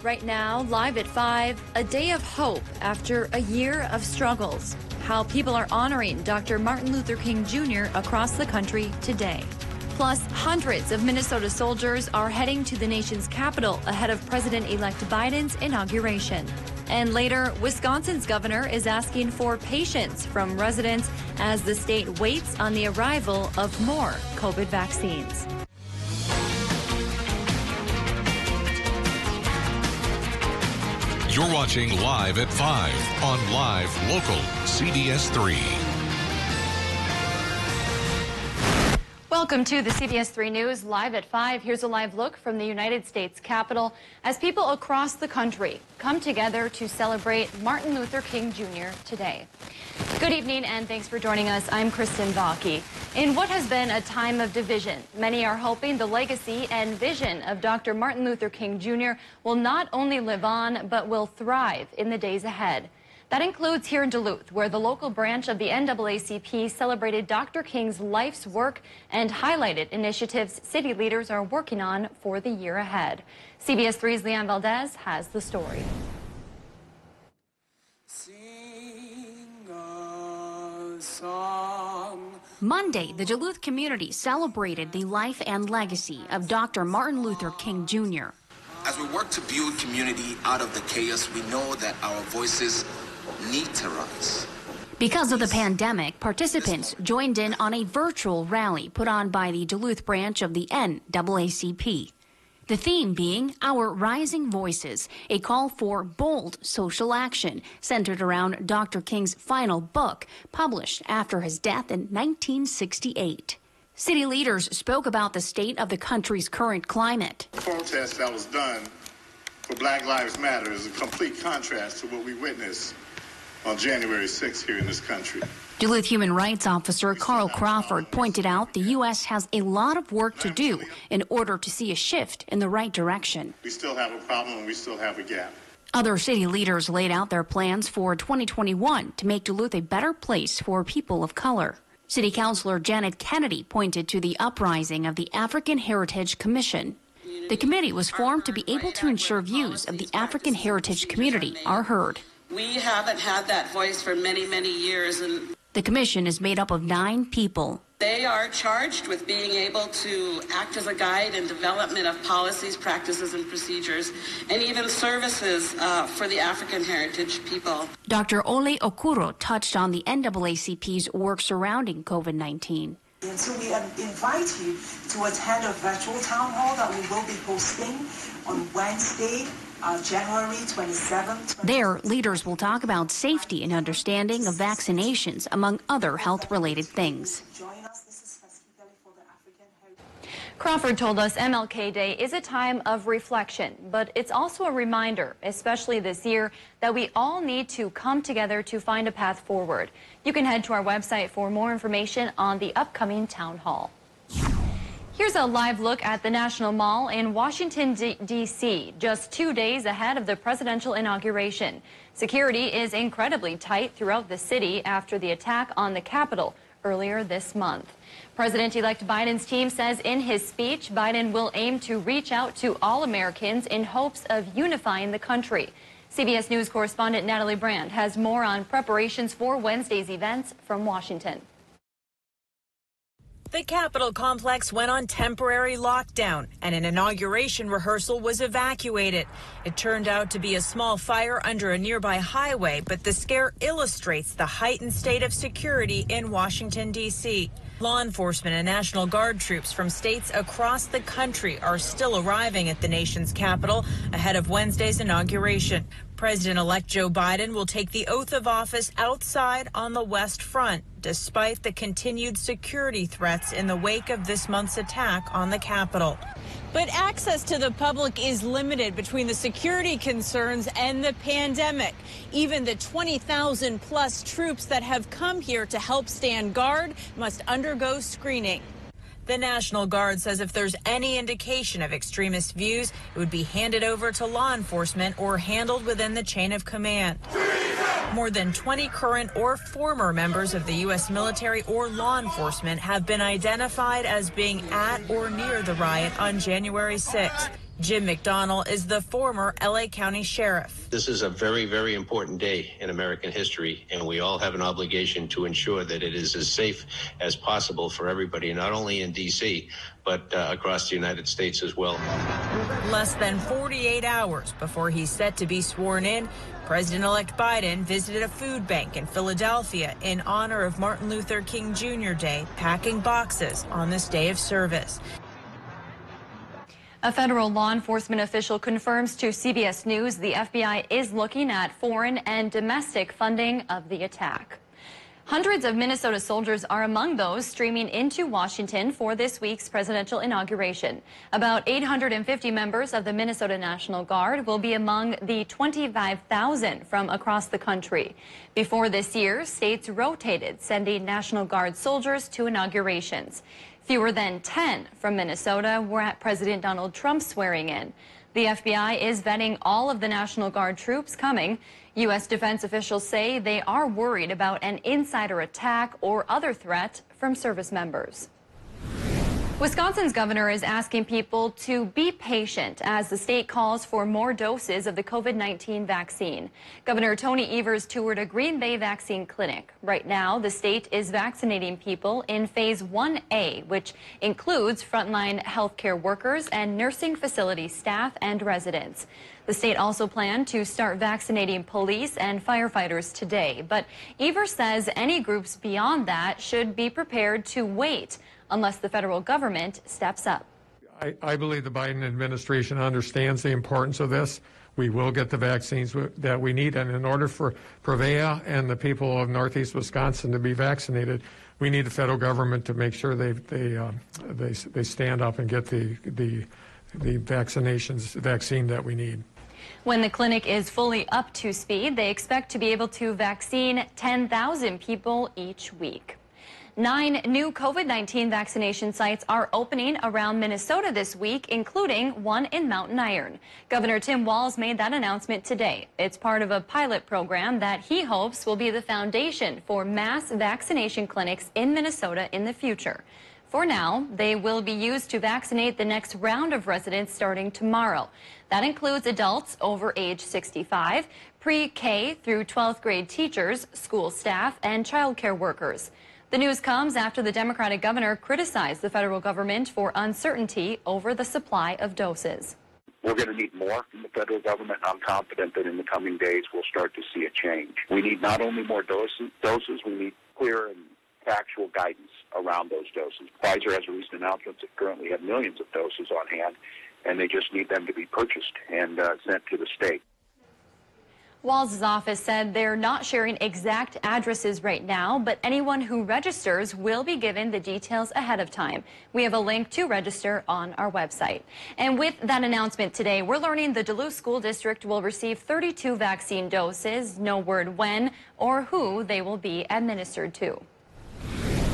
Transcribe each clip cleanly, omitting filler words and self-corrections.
right now, live at 5, a day of hope after a year of struggles. How people are honoring Dr. Martin Luther King Jr. across the country today. Plus, hundreds of Minnesota soldiers are heading to the nation's capital ahead of President-elect Biden's inauguration. And later, Wisconsin's governor is asking for patience from residents as the state waits on the arrival of more COVID vaccines. You're watching Live at 5 on Live Local CBS3. Welcome to the CBS3 News Live at 5. Here's a live look from the United States Capitol as people across the country come together to celebrate Martin Luther King Jr. today. Good evening and thanks for joining us. I'm Kristen Vaki. In what has been a time of division, many are hoping the legacy and vision of Dr. Martin Luther King Jr. will not only live on, but will thrive in the days ahead. That includes here in Duluth, where the local branch of the NAACP celebrated Dr. King's life's work and highlighted initiatives city leaders are working on for the year ahead. CBS3's Leanne Valdez has the story. Sing a song. Monday, the Duluth community celebrated the life and legacy of Dr. Martin Luther King Jr. As we work to build community out of the chaos, we know that our voices need to rise. Because of the pandemic, participants joined in on a virtual rally put on by the Duluth branch of the NAACP. The theme being Our Rising Voices, a call for bold social action centered around Dr. King's final book, published after his death in 1968. City leaders spoke about the state of the country's current climate. The protest that was done for Black Lives Matter is a complete contrast to what we witnessed on January 6th here in this country. Duluth Human Rights Officer Carl Crawford pointed out the U.S. has a lot of work to do in order to see a shift in the right direction. We still have a problem and we still have a gap. Other city leaders laid out their plans for 2021 to make Duluth a better place for people of color. City Councilor Janet Kennedy pointed to the uprising of the African Heritage Commission. The committee was formed to be able to ensure views of the African heritage community are heard. We haven't had that voice for many, many years. And the commission is made up of 9 people. They are charged with being able to act as a guide in development of policies, practices, and procedures, and even services for the African heritage people. Dr. Ole Okuro touched on the NAACP's work surrounding COVID-19. And so we invite you to attend a virtual town hall that we will be hosting on Wednesday, January 27th. There, leaders will talk about safety and understanding of vaccinations, among other health-related things. Crawford told us MLK Day is a time of reflection, but it's also a reminder, especially this year, that we all need to come together to find a path forward. You can head to our website for more information on the upcoming town hall. Here's a live look at the National Mall in Washington, D.C., just 2 days ahead of the presidential inauguration. Security is incredibly tight throughout the city after the attack on the Capitol earlier this month. President-elect Biden's team says in his speech, Biden will aim to reach out to all Americans in hopes of unifying the country. CBS News correspondent Natalie Brand has more on preparations for Wednesday's events from Washington. The Capitol complex went on temporary lockdown and an inauguration rehearsal was evacuated. It turned out to be a small fire under a nearby highway, but the scare illustrates the heightened state of security in Washington, D.C. Law enforcement and National Guard troops from states across the country are still arriving at the nation's capital ahead of Wednesday's inauguration. President-elect Joe Biden will take the oath of office outside on the West Front, despite the continued security threats in the wake of this month's attack on the Capitol. But access to the public is limited between the security concerns and the pandemic. Even the 20,000 plus troops that have come here to help stand guard must undergo screening. The National Guard says if there's any indication of extremist views, it would be handed over to law enforcement or handled within the chain of command. More than 20 current or former members of the U.S. military or law enforcement have been identified as being at or near the riot on January 6th. Jim McDonnell is the former LA County Sheriff. This is a very, very important day in American history, and we all have an obligation to ensure that it is as safe as possible for everybody, not only in D.C., but across the United States as well. Less than 48 hours before he's set to be sworn in, President-elect Biden visited a food bank in Philadelphia in honor of Martin Luther King Jr. Day, packing boxes on this day of service. A federal law enforcement official confirms to CBS News the FBI is looking at foreign and domestic funding of the attack. Hundreds of Minnesota soldiers are among those streaming into Washington for this week's presidential inauguration. About 850 members of the Minnesota National Guard will be among the 25,000 from across the country. Before this year, states rotated sending National Guard soldiers to inaugurations. Fewer than 10 from Minnesota were at President Donald Trump's swearing in. The FBI is vetting all of the National Guard troops coming. U.S. defense officials say they are worried about an insider attack or other threat from service members. Wisconsin's governor is asking people to be patient as the state calls for more doses of the COVID-19 vaccine. Governor Tony Evers toured a Green Bay vaccine clinic. Right now, the state is vaccinating people in Phase 1A, which includes frontline healthcare workers and nursing facility staff and residents. The state also planned to start vaccinating police and firefighters today, but Evers says any groups beyond that should be prepared to wait unless the federal government steps up. I believe the Biden administration understands the importance of this. We will get the vaccines that we need, and in order for Prevea and the people of Northeast Wisconsin to be vaccinated, we need the federal government to make sure they stand up and get the vaccine that we need. When the clinic is fully up to speed, they expect to be able to vaccine 10,000 people each week. 9 new COVID-19 vaccination sites are opening around Minnesota this week, including one in Mountain Iron. Governor Tim Walz made that announcement today. It's part of a pilot program that he hopes will be the foundation for mass vaccination clinics in Minnesota in the future. For now, they will be used to vaccinate the next round of residents starting tomorrow. That includes adults over age 65, pre-K through 12th grade teachers, school staff, and child care workers. The news comes after the Democratic governor criticized the federal government for uncertainty over the supply of doses. We're going to need more from the federal government. I'm confident that in the coming days we'll start to see a change. We need not only more doses, we need clear and factual guidance around those doses. Pfizer has a recent announcement that currently have millions of doses on hand, and they just need them to be purchased and sent to the state. Walz's office said they're not sharing exact addresses right now, but anyone who registers will be given the details ahead of time. We have a link to register on our website. And with that announcement today, we're learning the Duluth School District will receive 32 vaccine doses. No word when or who they will be administered to.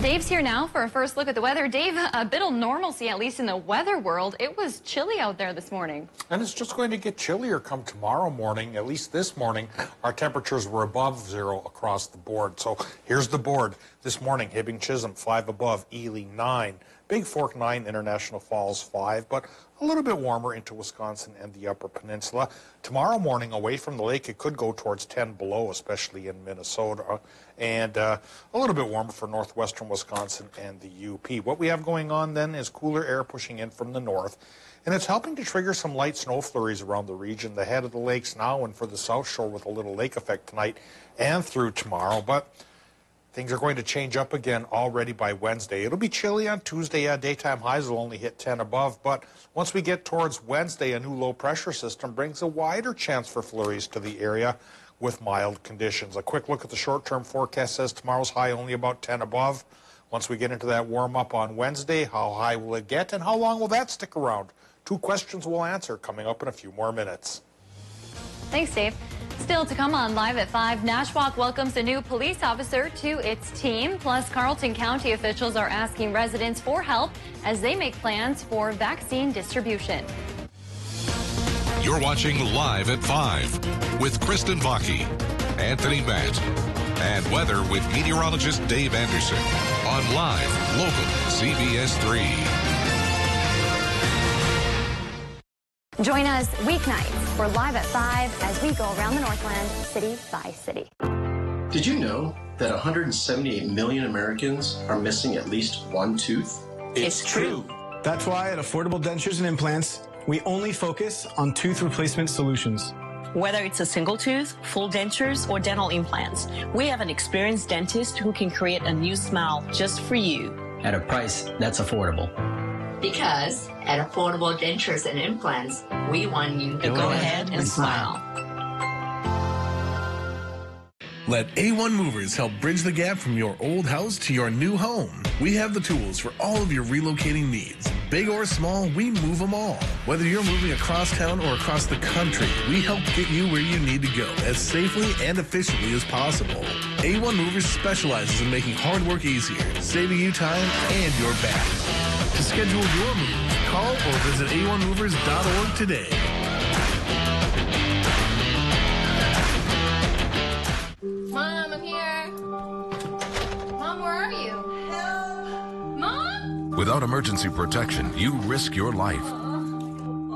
Dave's here now for a first look at the weather. Dave, a bit of normalcy, at least in the weather world. It was chilly out there this morning. And it's just going to get chillier come tomorrow morning. At least this morning, our temperatures were above 0 across the board. So here's the board. This morning, Hibbing Chisholm 5 above, Ely 9. Big Fork 9, International Falls 5, but a little bit warmer into Wisconsin and the Upper Peninsula. Tomorrow morning, away from the lake, it could go towards 10 below, especially in Minnesota, and a little bit warmer for northwestern Wisconsin and the UP. What we have going on then is cooler air pushing in from the north, and it's helping to trigger some light snow flurries around the region, the head of the lakes now and for the South Shore with a little lake effect tonight and through tomorrow, but things are going to change up again already by Wednesday. It'll be chilly on Tuesday. Daytime highs will only hit 10 above. But once we get towards Wednesday, a new low pressure system brings a wider chance for flurries to the area with mild conditions. A quick look at the short-term forecast says tomorrow's high only about 10 above. Once we get into that warm-up on Wednesday, how high will it get and how long will that stick around? 2 questions we'll answer coming up in a few more minutes. Thanks, Dave. Still to come on Live at 5, Nashwauk welcomes a new police officer to its team. Plus, Carleton County officials are asking residents for help as they make plans for vaccine distribution. You're watching Live at 5 with Kristen Vaki, Anthony Matt, and weather with meteorologist Dave Anderson on Live Local CBS3. Join us weeknights for Live at 5 as we go around the Northland city by city. Did you know that 178 million Americans are missing at least one tooth? It's true. That's why at Affordable Dentures and Implants, we only focus on tooth replacement solutions. Whether it's a single tooth, full dentures, or dental implants, we have an experienced dentist who can create a new smile just for you. At a price that's affordable. Because at Affordable Dentures and Implants, we want you to go ahead and smile. Let A1 Movers help bridge the gap from your old house to your new home. We have the tools for all of your relocating needs. Big or small, we move them all. Whether you're moving across town or across the country, we help get you where you need to go as safely and efficiently as possible. A1 Movers specializes in making hard work easier, saving you time and your back. To schedule your move, call or visit a1movers.org today. Mom, I'm here. Mom, where are you? Help. Mom? Without emergency protection, you risk your life.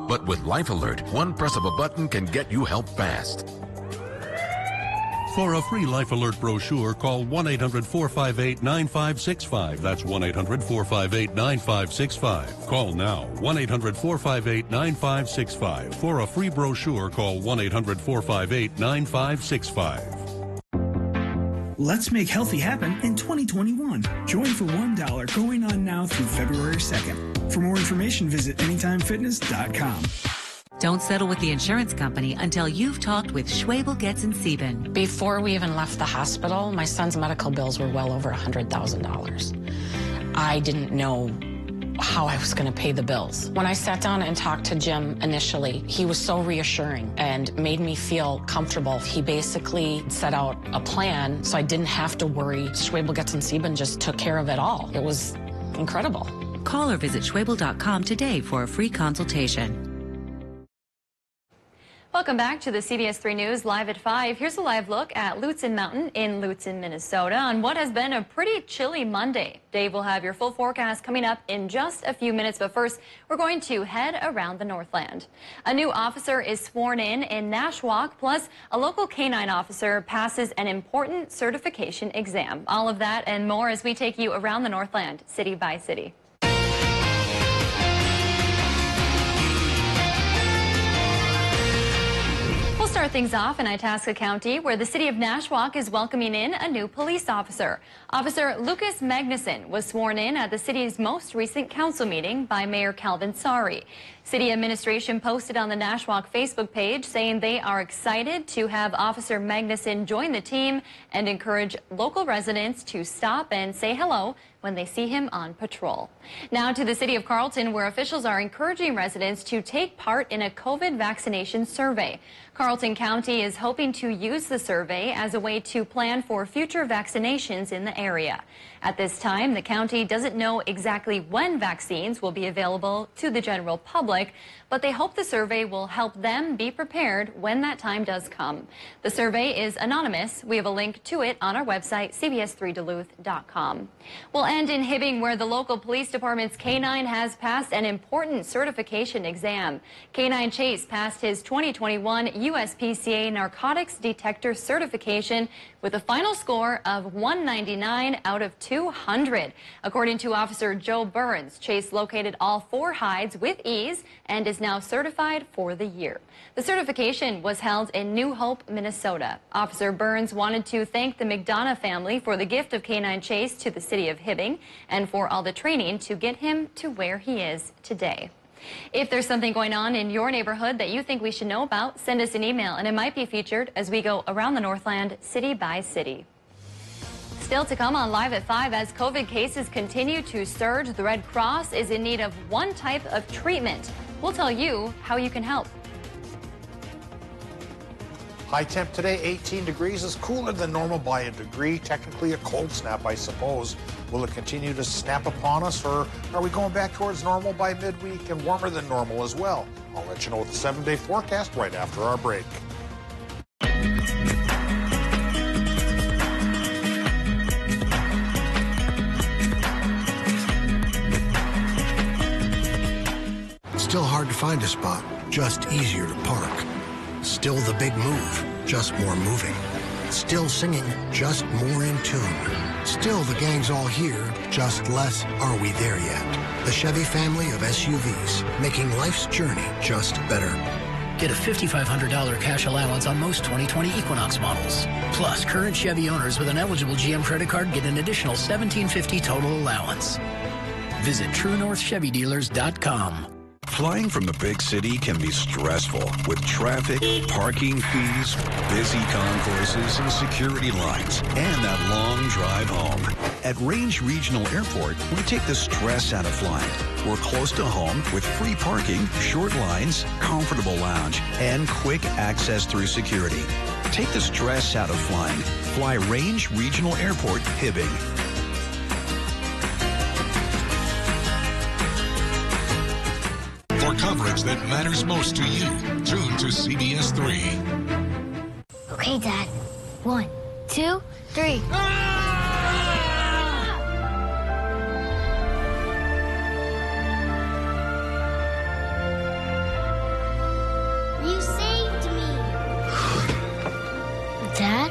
But with Life Alert, one press of a button can get you help fast. For a free Life Alert brochure, call 1-800-458-9565. That's 1-800-458-9565. Call now, 1-800-458-9565. For a free brochure, call 1-800-458-9565. Let's make healthy happen in 2021. Join for $1 going on now through February 2nd. For more information, visit AnytimeFitness.com. Don't settle with the insurance company until you've talked with Schwabel, Getz & Sieben. Before we even left the hospital, my son's medical bills were well over $100,000. I didn't know how I was going to pay the bills. When I sat down and talked to Jim initially, he was so reassuring and made me feel comfortable. He basically set out a plan so I didn't have to worry. Schwabel, Getz & Sieben just took care of it all. It was incredible. Call or visit Schwabel.com today for a free consultation. Welcome back to the CBS3 News Live at 5. Here's a live look at Lutsen Mountain in Lutsen, Minnesota on what has been a pretty chilly Monday. Dave will have your full forecast coming up in just a few minutes, but first we're going to head around the Northland. A new officer is sworn in Nashwauk, plus a local canine officer passes an important certification exam. All of that and more as we take you around the Northland, city by city. We'll start things off in Itasca County, where the city of Nashwauk is welcoming in a new police officer. Officer Lucas Magnuson was sworn in at the city's most recent council meeting by Mayor Calvin Sari. City administration posted on the Nashwauk Facebook page saying they are excited to have Officer Magnuson join the team and encourage local residents to stop and say hello when they see him on patrol. Now to the city of Carlton, where officials are encouraging residents to take part in a COVID vaccination survey. Carlton County is hoping to use the survey as a way to plan for future vaccinations in the area. At this time, the county doesn't know exactly when vaccines will be available to the general public, but they hope the survey will help them be prepared when that time does come. The survey is anonymous. We have a link to it on our website, CBS3Duluth.com. We'll end in Hibbing, where the local police department's K-9 has passed an important certification exam. K-9 Chase passed his 2021 USPCA narcotics detector certification with a final score of 199 out of 200. According to Officer Joe Burns, Chase located all 4 hides with ease and is now certified for the year. The certification was held in New Hope, Minnesota. Officer Burns wanted to thank the McDonough family for the gift of K-9 Chase to the city of Hibbing and for all the training to get him to where he is today. If there's something going on in your neighborhood that you think we should know about, send us an email and it might be featured as we go around the Northland city by city. Still to come on Live at 5, as COVID cases continue to surge, the Red Cross is in need of one type of treatment. We'll tell you how you can help. High temp today, 18 degrees, is cooler than normal by a degree. Technically a cold snap, I suppose. Will it continue to snap upon us, or are we going back towards normal by midweek and warmer than normal as well? I'll let you know with the 7-day forecast right after our break. Still hard to find a spot, just easier to park. Still the big move, just more moving. Still singing, just more in tune. Still the gang's all here, just less are we there yet. The Chevy family of SUVs, making life's journey just better. Get a $5,500 cash allowance on most 2020 Equinox models. Plus, current Chevy owners with an eligible GM credit card get an additional $1,750 total allowance. Visit TrueNorthChevyDealers.com. Flying from the big city can be stressful with traffic, parking fees, busy concourses, and security lines, and that long drive home. At Range Regional Airport, we take the stress out of flying. We're close to home with free parking, short lines, comfortable lounge, and quick access through security. Take the stress out of flying. Fly Range Regional Airport, Hibbing. For coverage that matters most to you, tune to CBS3. Okay, Dad. 1, 2, 3. You saved me. Dad?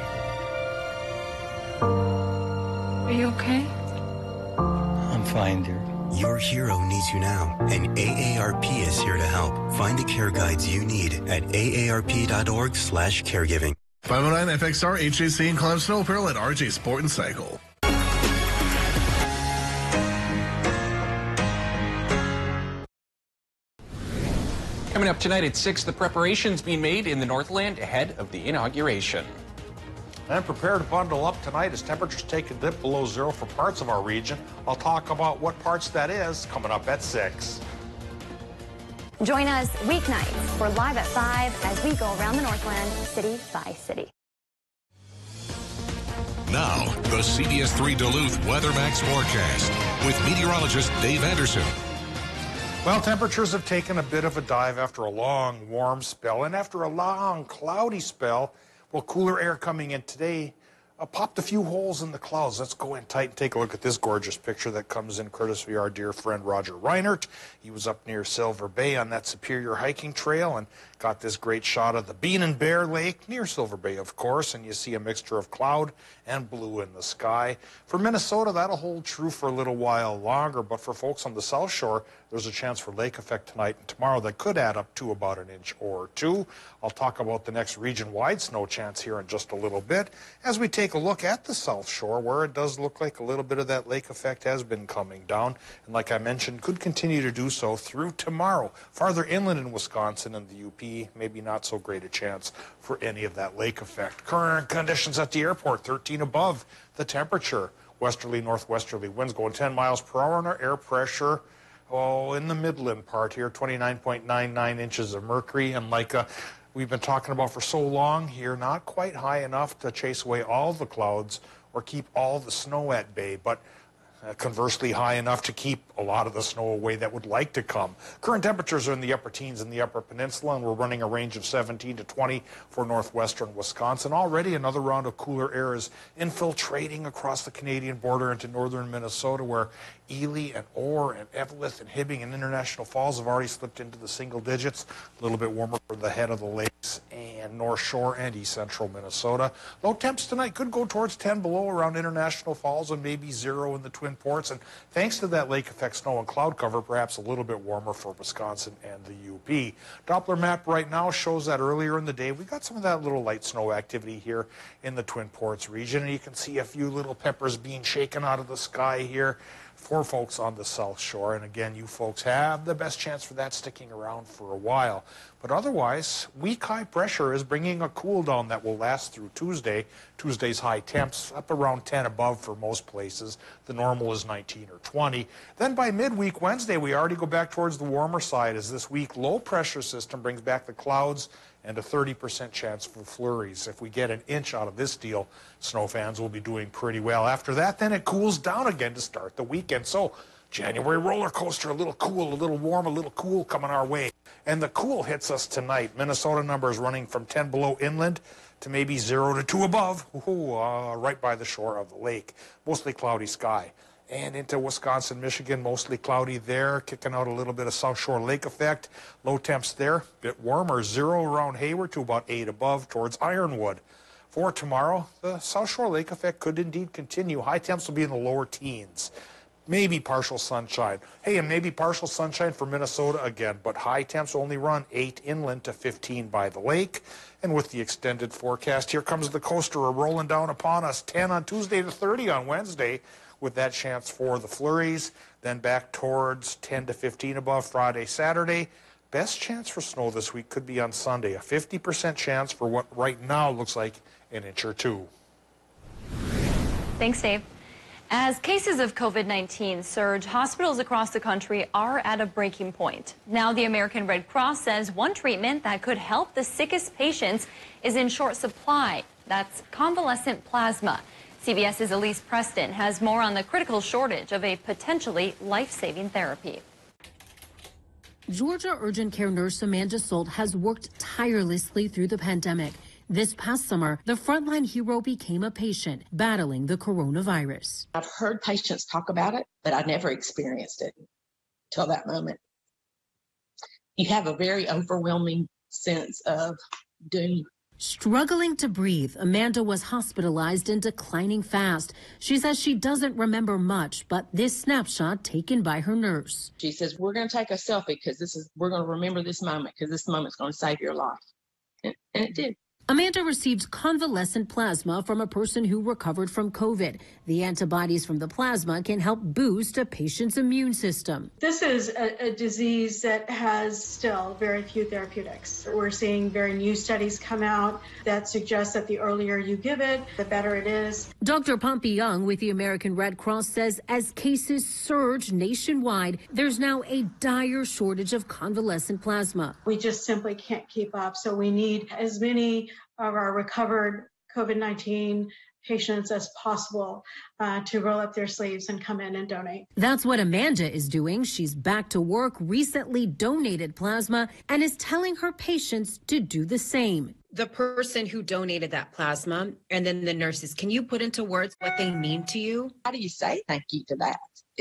Are you okay? I'm fine, dear. Your hero needs you now, and AARP is here to help. Find the care guides you need at aarp.org/caregiving. 509 FXR, HJC, and Climb Snow Apparel at RJ Sport and Cycle. Coming up tonight at 6, the preparations being made in the Northland ahead of the inauguration. And prepare to bundle up tonight as temperatures take a dip below zero for parts of our region. I'll talk about what parts that is coming up at 6. Join us weeknights for Live at 5 as we go around the Northland city by city. Now, the CBS3 Duluth Weather Max forecast with meteorologist Dave Anderson. Well, temperatures have taken a bit of a dive after a long warm spell and after a long cloudy spell. Well, cooler air coming in today popped a few holes in the clouds. Let's go in tight and take a look at this gorgeous picture that comes in courtesy of our dear friend Roger Reinert. He was up near Silver Bay on that Superior hiking trail and got this great shot of the Bean and Bear Lake near Silver Bay, of course, and you see a mixture of cloud and blue in the sky. For Minnesota, that'll hold true for a little while longer, but for folks on the South Shore, there's a chance for lake effect tonight and tomorrow that could add up to about an inch or two. I'll talk about the next region-wide snow chance here in just a little bit as we take a look at the South Shore, where it does look like a little bit of that lake effect has been coming down, and like I mentioned, could continue to do so through tomorrow. Farther inland in Wisconsin and the UP, maybe not so great a chance for any of that lake effect. Current conditions at the airport, 13 above the temperature. Westerly, northwesterly winds going 10 miles per hour, and our air pressure, in the Midland part here, 29.99 inches of mercury. And like we've been talking about for so long here, not quite high enough to chase away all the clouds or keep all the snow at bay, but conversely high enough to keep a lot of the snow away that would like to come. Current temperatures are in the upper teens in the Upper Peninsula, and we're running a range of 17 to 20 for northwestern Wisconsin. Already another round of cooler air is infiltrating across the Canadian border into northern Minnesota, where Ely and Orr and Eveleth and Hibbing and International Falls have already slipped into the single digits. A little bit warmer for the head of the lakes and North Shore and east central Minnesota. Low temps tonight could go towards 10 below around International Falls and maybe 0 in the Twin Ports. And thanks to that lake effect snow and cloud cover, perhaps a little bit warmer for Wisconsin and the UP. Doppler map right now shows that earlier in the day we got some of that little light snow activity here in the Twin Ports region, and you can see a few little peppers being shaken out of the sky here for folks on the South Shore. And again, you folks have the best chance for that sticking around for a while. But otherwise, weak high pressure is bringing a cool down that will last through Tuesday. Tuesday's high temps up around 10 above for most places. The normal is 19 or 20. Then by midweek Wednesday, we already go back towards the warmer side as this weak low pressure system brings back the clouds and a 30% chance for flurries. If we get an inch out of this deal, snow fans will be doing pretty well. After that, then it cools down again to start the weekend. So January roller coaster, a little cool, a little warm, a little cool coming our way. And the cool hits us tonight. Minnesota numbers running from 10 below inland to maybe 0 to 2 above, right by the shore of the lake. Mostly cloudy sky. And into Wisconsin, Michigan, mostly cloudy there, kicking out a little bit of South Shore Lake effect. Low temps there, bit warmer, 0 around Hayward to about 8 above towards Ironwood. For tomorrow, the South Shore Lake effect could indeed continue. High temps will be in the lower teens. Maybe partial sunshine. Hey, and maybe partial sunshine for Minnesota again, but high temps only run 8 inland to 15 by the lake. And with the extended forecast, here comes the coaster rolling down upon us. 10 on Tuesday to 30 on Wednesday, with that chance for the flurries. Then back towards 10 to 15 above Friday, Saturday. Best chance for snow this week could be on Sunday. A 50% chance for what right now looks like an inch or 2. Thanks, Dave. As cases of COVID-19 surge, hospitals across the country are at a breaking point. Now the American Red Cross says one treatment that could help the sickest patients is in short supply. That's convalescent plasma. CBS's Elise Preston has more on the critical shortage of a potentially life-saving therapy. Georgia urgent care nurse Amanda Solt has worked tirelessly through the pandemic. This past summer, the frontline hero became a patient battling the coronavirus. I've heard patients talk about it, but I never experienced it till that moment. You have a very overwhelming sense of doom. Struggling to breathe, Amanda was hospitalized and declining fast. She says she doesn't remember much, but this snapshot taken by her nurse. She says, we're going to take a selfie because we're going to remember this moment because this moment's going to save your life. And it did. Amanda received convalescent plasma from a person who recovered from COVID. The antibodies from the plasma can help boost a patient's immune system. This is a disease that has still very few therapeutics. We're seeing very new studies come out that suggest that the earlier you give it, the better it is. Dr. Pompey Young with the American Red Cross says as cases surge nationwide, there's now a dire shortage of convalescent plasma. We just simply can't keep up. So we need as many of our recovered COVID-19 patients as possible to roll up their sleeves and come in and donate. That's what Amanda is doing. She's back to work, recently donated plasma, and is telling her patients to do the same. The person who donated that plasma and then the nurses, can you put into words what they mean to you? How do you say thank you to that?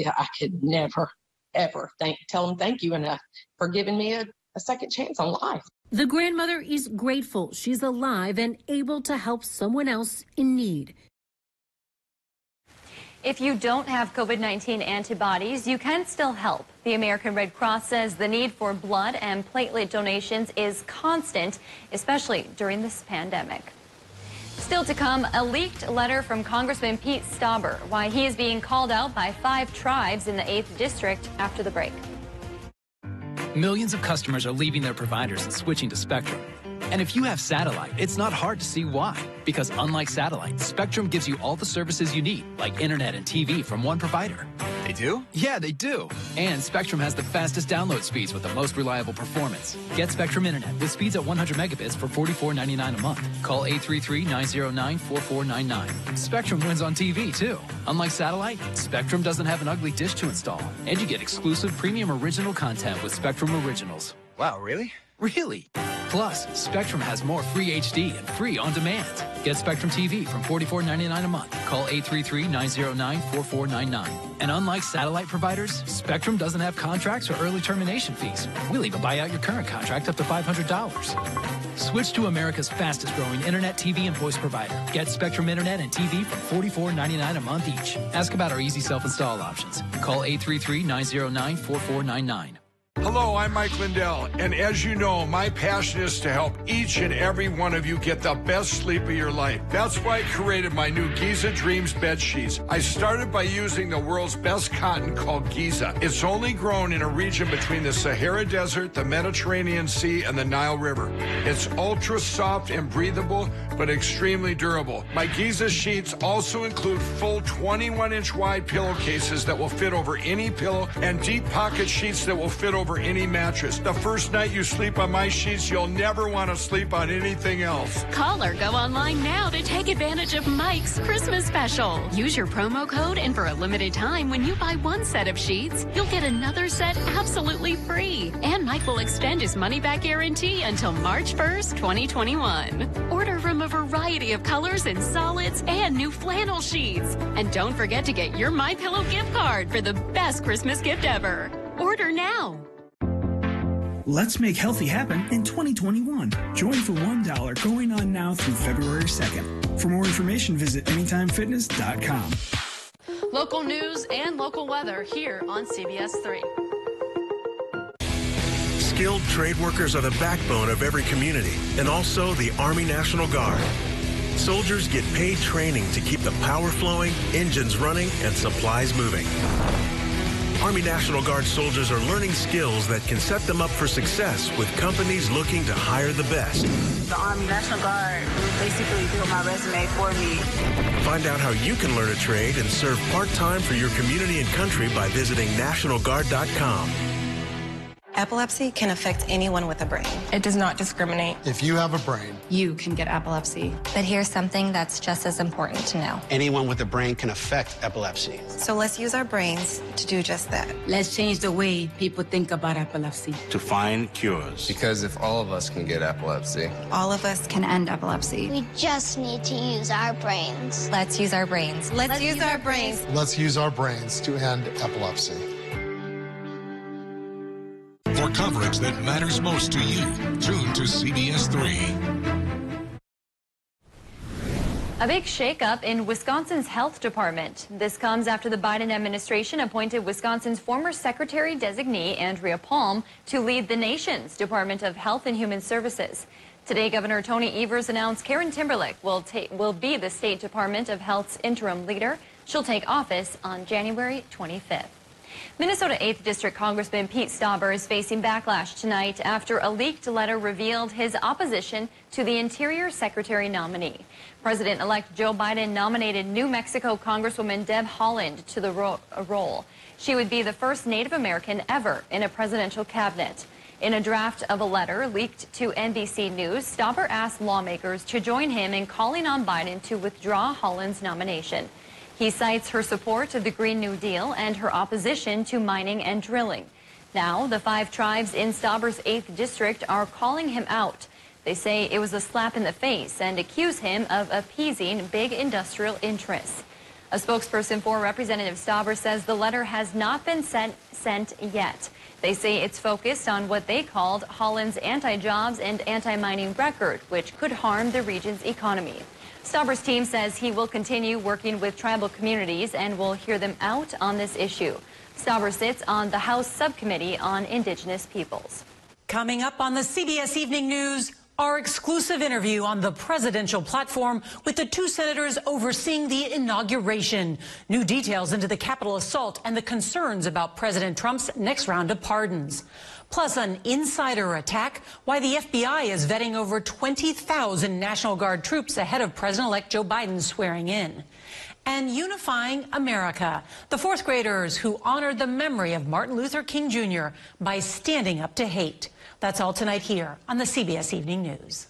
I could never, ever tell them thank you enough for giving me a second chance on life. The grandmother is grateful she's alive and able to help someone else in need. If you don't have COVID-19 antibodies, you can still help. The American Red Cross says the need for blood and platelet donations is constant, especially during this pandemic. Still to come, a leaked letter from Congressman Pete Stauber, why he is being called out by 5 tribes in the 8th District after the break. Millions of customers are leaving their providers and switching to Spectrum. And if you have satellite, it's not hard to see why. Because unlike satellite, Spectrum gives you all the services you need, like internet and TV from one provider. They do? Yeah, they do. And Spectrum has the fastest download speeds with the most reliable performance. Get Spectrum Internet with speeds at 100 megabits for $44.99 a month. Call 833-909-4499. Spectrum wins on TV, too. Unlike satellite, Spectrum doesn't have an ugly dish to install. And you get exclusive premium original content with Spectrum Originals. Wow, really? Really. Plus, Spectrum has more free HD and free on demand. Get Spectrum TV from $44.99 a month. Call 833-909-4499. And unlike satellite providers, Spectrum doesn't have contracts or early termination fees. We'll even buy out your current contract up to $500. Switch to America's fastest growing internet, TV, and voice provider. Get Spectrum Internet and TV for $44.99 a month each. Ask about our easy self-install options. Call 833-909-4499. Hello, I'm Mike Lindell, and as you know, my passion is to help each and every one of you get the best sleep of your life. That's why I created my new Giza Dreams bed sheets. I started by using the world's best cotton called Giza. It's only grown in a region between the Sahara Desert, the Mediterranean Sea, and the Nile River. It's ultra soft and breathable, but extremely durable. My Giza sheets also include full 21-inch wide pillowcases that will fit over any pillow and deep pocket sheets that will fit over over any mattress. The first night you sleep on my sheets, you'll never want to sleep on anything else. Call or go online now to take advantage of Mike's Christmas special. Use your promo code, and for a limited time, when you buy one set of sheets, you'll get another set absolutely free. And Mike will extend his money-back guarantee until March 1st, 2021. Order from a variety of colors and solids and new flannel sheets. And don't forget to get your MyPillow gift card for the best Christmas gift ever. Order now. Let's make healthy happen in 2021. Join for $1 going on now through February 2nd. For more information, visit AnytimeFitness.com. Local news and local weather here on CBS3. Skilled trade workers are the backbone of every community, and also the Army National Guard. Soldiers get paid training to keep the power flowing, engines running, and supplies moving. Army National Guard soldiers are learning skills that can set them up for success with companies looking to hire the best. The Army National Guard basically built my resume for me. Find out how you can learn a trade and serve part-time for your community and country by visiting nationalguard.com. Epilepsy can affect anyone with a brain. It does not discriminate. If you have a brain, You can get epilepsy. But here's something that's just as important to know. Anyone with a brain can affect epilepsy. So let's use our brains to do just that. Let's change the way people think about epilepsy. To find cures. Because if all of us can get epilepsy, all of us can end epilepsy. We just need to use our brains. Let's use our brains. Let's use our brains. Let's use our brains to end epilepsy. For coverage that matters most to you, tune to CBS3. A big shakeup in Wisconsin's health department. This comes after the Biden administration appointed Wisconsin's former secretary-designee, Andrea Palm, to lead the nation's Department of Health and Human Services. Today, Governor Tony Evers announced Karen Timberlake will be the State Department of Health's interim leader. She'll take office on January 25th. Minnesota 8th District Congressman Pete Stauber is facing backlash tonight after a leaked letter revealed his opposition to the Interior Secretary nominee. President-elect Joe Biden nominated New Mexico Congresswoman Deb Haaland to the role. She would be the first Native American ever in a presidential cabinet. In a draft of a letter leaked to NBC News, Stauber asked lawmakers to join him in calling on Biden to withdraw Haaland's nomination. He cites her support of the Green New Deal and her opposition to mining and drilling. Now, the 5 tribes in Stauber's 8th district are calling him out. They say it was a slap in the face and accuse him of appeasing big industrial interests. A spokesperson for Representative Stauber says the letter has not been sent yet. They say it's focused on what they called Haaland's anti-jobs and anti-mining record, which could harm the region's economy. Stauber's team says he will continue working with tribal communities and will hear them out on this issue. Stauber sits on the House Subcommittee on Indigenous Peoples. Coming up on the CBS Evening News, our exclusive interview on the presidential platform with the 2 senators overseeing the inauguration. New details into the Capitol assault and the concerns about President Trump's next round of pardons. Plus, an insider attack, why the FBI is vetting over 20,000 National Guard troops ahead of President-elect Joe Biden's swearing in. And unifying America, the 4th graders who honored the memory of Martin Luther King Jr. by standing up to hate. That's all tonight here on the CBS Evening News.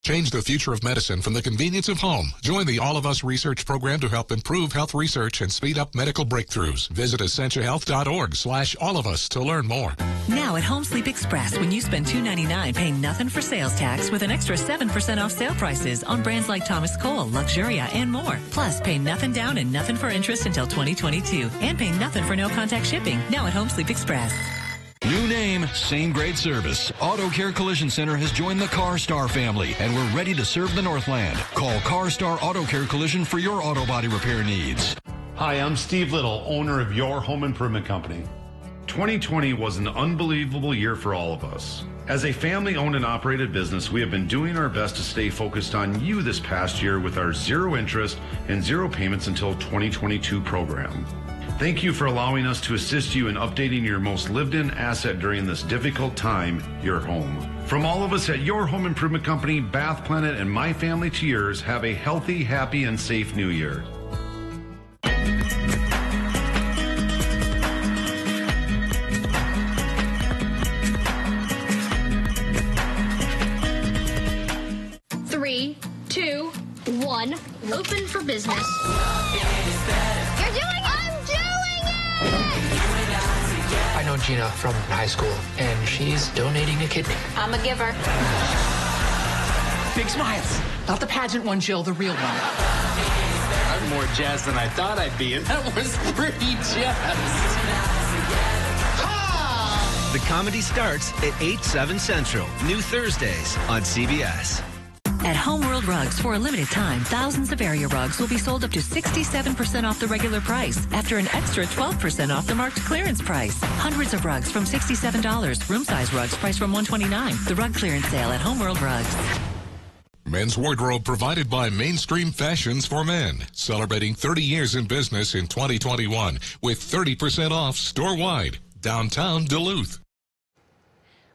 Change the future of medicine from the convenience of home. Join the All of Us research program to help improve health research and speed up medical breakthroughs. Visit essentialhealth.org/allofus to learn more. Now at Home Sleep Express, when you spend $2.99, pay nothing for sales tax with an extra 7% off sale prices on brands like Thomas Cole, Luxuria, and more. Plus, pay nothing down and nothing for interest until 2022. And pay nothing for no-contact shipping. Now at Home Sleep Express. New name, same great service. Auto Care Collision Center has joined the CarStar family, and we're ready to serve the Northland. Call CarStar Auto Care Collision for your auto body repair needs. Hi, I'm Steve Little, owner of Your Home Improvement Company. 2020 was an unbelievable year for all of us. As a family-owned and operated business, we have been doing our best to stay focused on you this past year with our zero interest and zero payments until 2022 program. Thank you for allowing us to assist you in updating your most lived-in asset during this difficult time, your home. From all of us at Your Home Improvement Company, Bath Planet, and my family to yours, have a healthy, happy, and safe new year. 1, open for business. You're doing it! I'm doing it! I know Gina from high school, and she's donating a kidney. I'm a giver. Big smiles. Not the pageant one, Jill, the real one. I'm more jazzed than I thought I'd be, and that was pretty jazzed. The comedy starts at 8/7 Central, new Thursdays on CBS. At Homeworld Rugs, for a limited time, thousands of area rugs will be sold up to 67% off the regular price after an extra 12% off the marked clearance price. Hundreds of rugs from $67. Room size rugs priced from $129. The rug clearance sale at Homeworld Rugs. Men's wardrobe provided by Mainstream Fashions for Men, celebrating 30 years in business in 2021 with 30% off store-wide, downtown Duluth.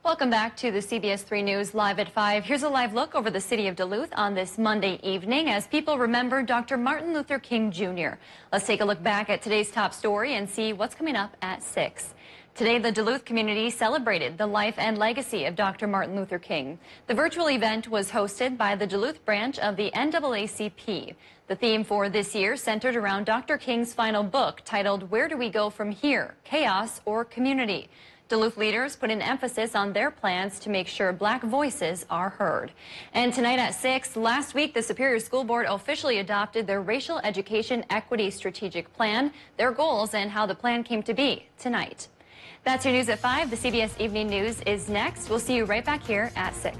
Welcome back to the CBS3 News Live at 5. Here's a live look over the city of Duluth on this Monday evening as people remember Dr. Martin Luther King Jr. Let's take a look back at today's top story and see what's coming up at 6. Today, the Duluth community celebrated the life and legacy of Dr. Martin Luther King. The virtual event was hosted by the Duluth branch of the NAACP. The theme for this year centered around Dr. King's final book titled Where Do We Go From Here? Chaos or Community? Duluth leaders put an emphasis on their plans to make sure Black voices are heard. And tonight at 6, last week, the Superior School Board officially adopted their Racial Education Equity Strategic Plan, their goals, and how the plan came to be tonight. That's your news at 5. The CBS Evening News is next. We'll see you right back here at 6.